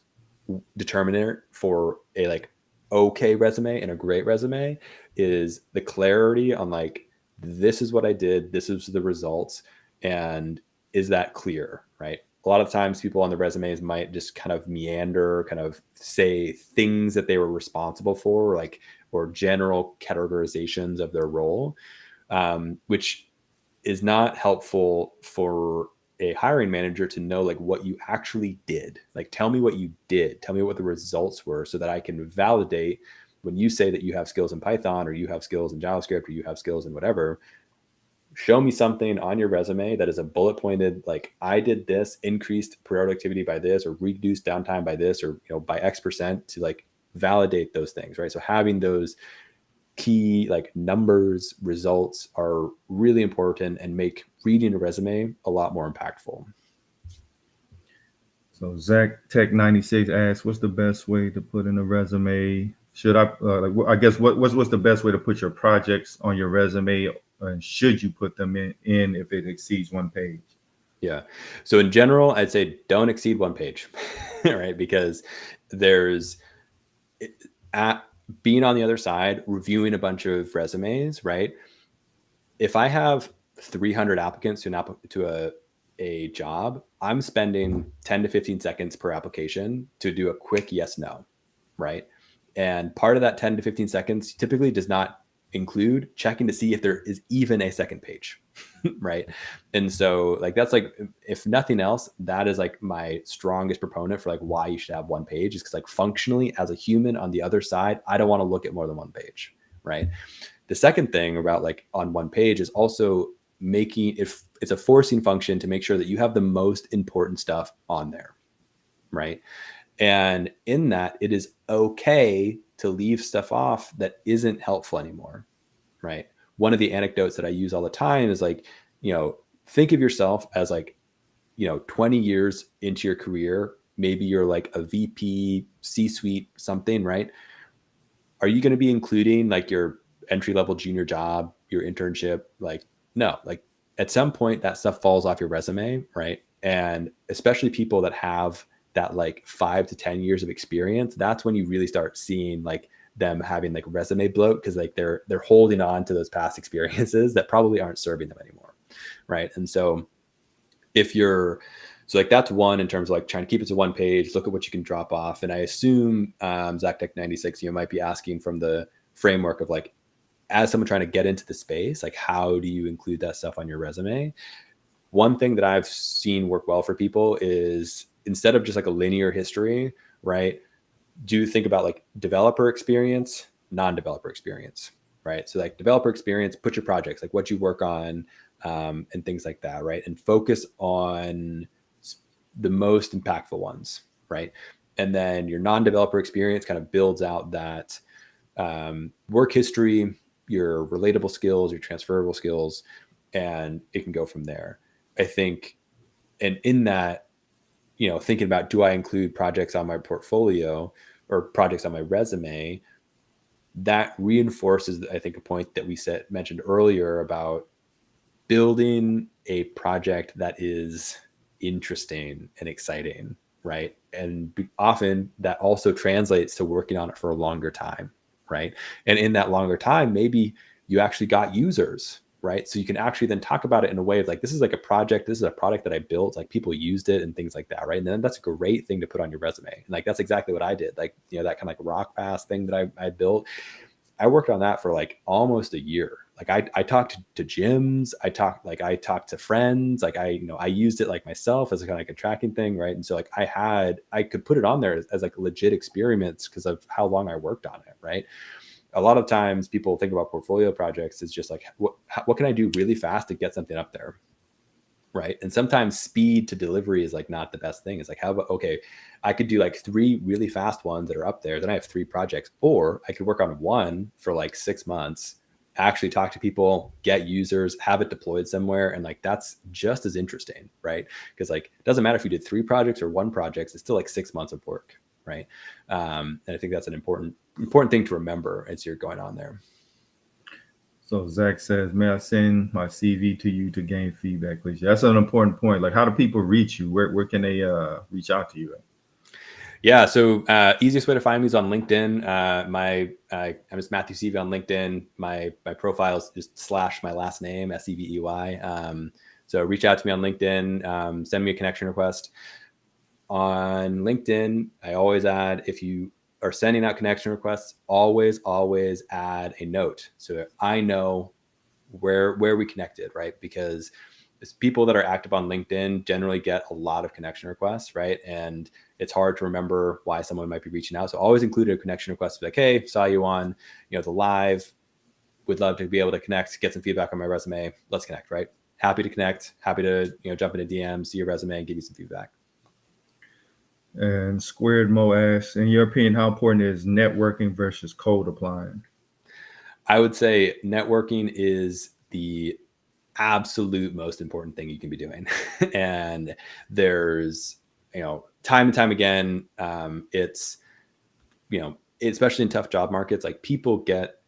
determiner for a like okay resume and a great resume is the clarity on like, this is what I did, this is the results, and is that clear, right? A lot of times people on the resumes might just kind of meander, kind of say things that they were responsible for, or general categorizations of their role, which is not helpful for a hiring manager to know like what you actually did. Like, tell me what you did. Tell me what the results were so that I can validate when you say that you have skills in Python or you have skills in JavaScript or you have skills in whatever. Show me something on your resume that is a bullet pointed, like I did this, increased productivity by this, or reduced downtime by this, or by X% to like validate those things, right? So having those key like numbers, results are really important and make reading a resume a lot more impactful. So Zach Tech 96 asks, what's the best way to put in a resume? Should I, I guess, what's the best way to put your projects on your resume? And should you put them in if it exceeds one page? Yeah. So in general, I'd say don't exceed one page, right? Because there's at being on the other side, reviewing a bunch of resumes, right? If I have 300 applicants to a job, I'm spending 10 to 15 seconds per application to do a quick yes, no, right? And part of that 10 to 15 seconds typically does not include checking to see if there is even a second page, right? And so like, that's like, if nothing else, that is like my strongest proponent for like why you should have one page, is because like functionally as a human on the other side, I don't want to look at more than one page, right? The second thing about like on one page is also making if it's a forcing function to make sure that you have the most important stuff on there, right? And in that, it is okay to leave stuff off that isn't helpful anymore, right? One of the anecdotes that I use all the time is like, think of yourself as like, 20 years into your career, maybe you're like a VP, C-suite, something, right? Are you going to be including like your entry-level junior job, your internship? Like, no, like at some point that stuff falls off your resume, right? And especially people that have that like 5 to 10 years of experience, that's when you really start seeing like them having like resume bloat, because like they're holding on to those past experiences that probably aren't serving them anymore, right? And so so like that's one in terms of like trying to keep it to one page, look at what you can drop off. And I assume Zach Tech 96, you might be asking from the framework of like, as someone trying to get into the space, like how do you include that stuff on your resume? one thing that I've seen work well for people is, instead of just like a linear history, right, do think about like developer experience, non-developer experience, right? So like developer experience, put your projects, like what you work on, and things like that, right? And focus on the most impactful ones, right? And then your non-developer experience kind of builds out that work history, your relatable skills, your transferable skills, and it can go from there. I think, and in that, thinking about, do I include projects on my portfolio or projects on my resume? That reinforces, I think, a point that we mentioned earlier about building a project that is interesting and exciting, right? And often that also translates to working on it for a longer time, right? And in that longer time, maybe you actually got users, right? So you can actually then talk about it in a way of like, this is like a project, this is a product that I built, like people used it and things like that, right? And then that's a great thing to put on your resume. And like, that's exactly what I did. Like, that kind of like rock pass thing that I built, I worked on that for like almost a year. Like I talked to gyms, I talked to friends, like I used it like myself as a kind of like a tracking thing, right? And so like I could put it on there as like legit experiments because of how long I worked on it, right? A lot of times people think about portfolio projects as just like, what can I do really fast to get something up there? Right. And sometimes speed to delivery is like not the best thing. It's like, how about, okay, I could do like 3 really fast ones that are up there. Then I have 3 projects, or I could work on one for like 6 months, actually talk to people, get users, have it deployed somewhere. And like, that's just as interesting. Right. Because like, it doesn't matter if you did 3 projects or 1 project, it's still like 6 months of work. Right. And I think that's an important thing to remember as you're going on there. So Zach says, "May I send my CV to you to gain feedback, please?" That's an important point. Like, how do people reach you? Where can they reach out to you at? Yeah. So easiest way to find me is on LinkedIn. I'm just Matthew Sevey on LinkedIn. My profile is just / my last name, Sevey. So reach out to me on LinkedIn. Send me a connection request on LinkedIn. I always add, if you are sending out connection requests, always add a note so I know where we connected, right? Because it's people that are active on LinkedIn generally get a lot of connection requests, right? And it's hard to remember why someone might be reaching out. So always include a connection request, like, hey, saw you on, the live, would love to be able to connect, get some feedback on my resume. Let's connect, right? Happy to connect, happy to, jump into DMs, see your resume and give you some feedback. And Squared Mo asks, in your opinion, how important is networking versus code applying? I would say networking is the absolute most important thing you can be doing. And there's, time and time again, it's, especially in tough job markets, like people get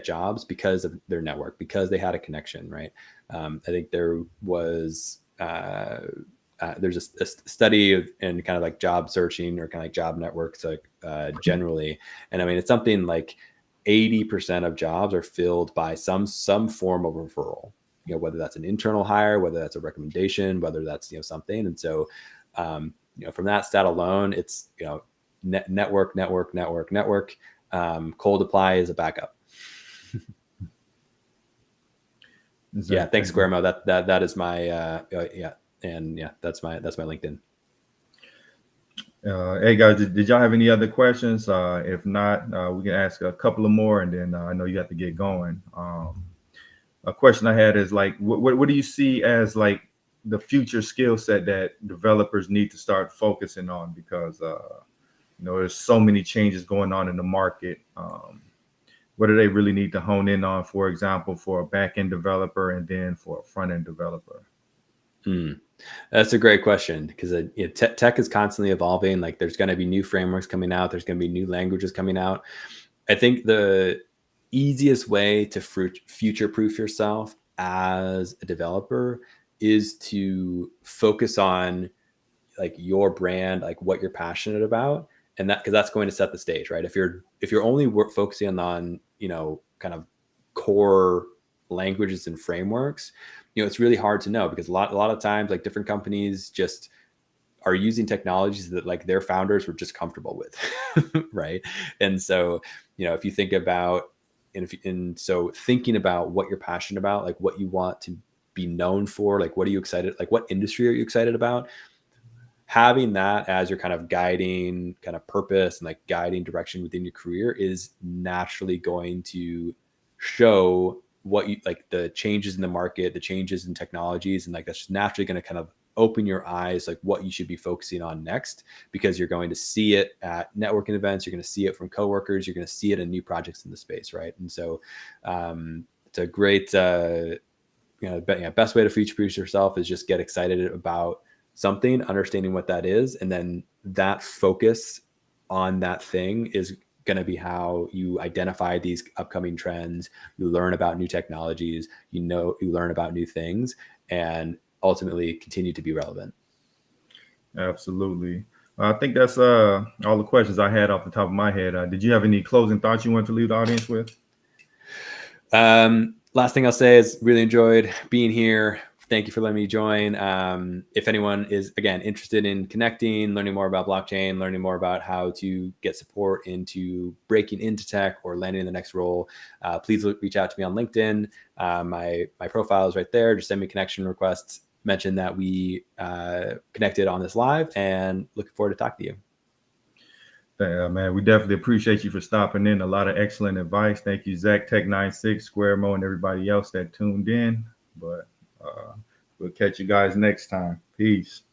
jobs because of their network, because they had a connection, right? I think there was, there's a study in kind of like job searching or kind of like job networks, like generally. And I mean, it's something like 80% of jobs are filled by some form of referral, whether that's an internal hire, whether that's a recommendation, whether that's, something. And so, from that stat alone, it's, network. Cold apply is a backup. Yeah. Thanks, Squaremo. That is my, yeah. And yeah, that's my LinkedIn. Hey guys, did y'all have any other questions? If not, we can ask a couple of more, and then I know you have to get going. A question I had is like, what do you see as like the future skill set that developers need to start focusing on? Because there's so many changes going on in the market. What do they really need to hone in on, for example, for a back-end developer and then for a front-end developer? That's a great question, because tech is constantly evolving. Like there's going to be new frameworks coming out. There's going to be new languages coming out. I think the easiest way to future-proof yourself as a developer is to focus on like your brand, like what you're passionate about. And because that's going to set the stage, right? If you're only focusing on, kind of core languages and frameworks, it's really hard to know, because a lot of times, like different companies just are using technologies that like their founders were just comfortable with. Right. And so, if you think about, so thinking about what you're passionate about, like what you want to be known for? Like, what are you excited? Like, what industry are you excited about? Having that as your kind of guiding kind of purpose and like guiding direction within your career is naturally going to show what you like, the changes in the market, the changes in technologies, and like that's just naturally going to kind of open your eyes like what you should be focusing on next, because you're going to see it at networking events, you're going to see it from coworkers, you're going to see it in new projects in the space, right? And so it's a great best way to future proof yourself is just get excited about something, understanding what that is, and then that focus on that thing is going to be how you identify these upcoming trends. You learn about new technologies, you learn about new things, and ultimately continue to be relevant. Absolutely. I think that's all the questions I had off the top of my head. Did you have any closing thoughts you want to leave the audience with? Last thing I'll say is really enjoyed being here. Thank you for letting me join. If anyone is, again, interested in connecting, learning more about blockchain, learning more about how to get support into breaking into tech or landing in the next role, please reach out to me on LinkedIn. My profile is right there. Just send me connection requests. Mention that we connected on this live, and looking forward to talking to you. Man, we definitely appreciate you for stopping in. A lot of excellent advice. Thank you, Zach, Tech96, Square Mo, and everybody else that tuned in. But we'll catch you guys next time. Peace.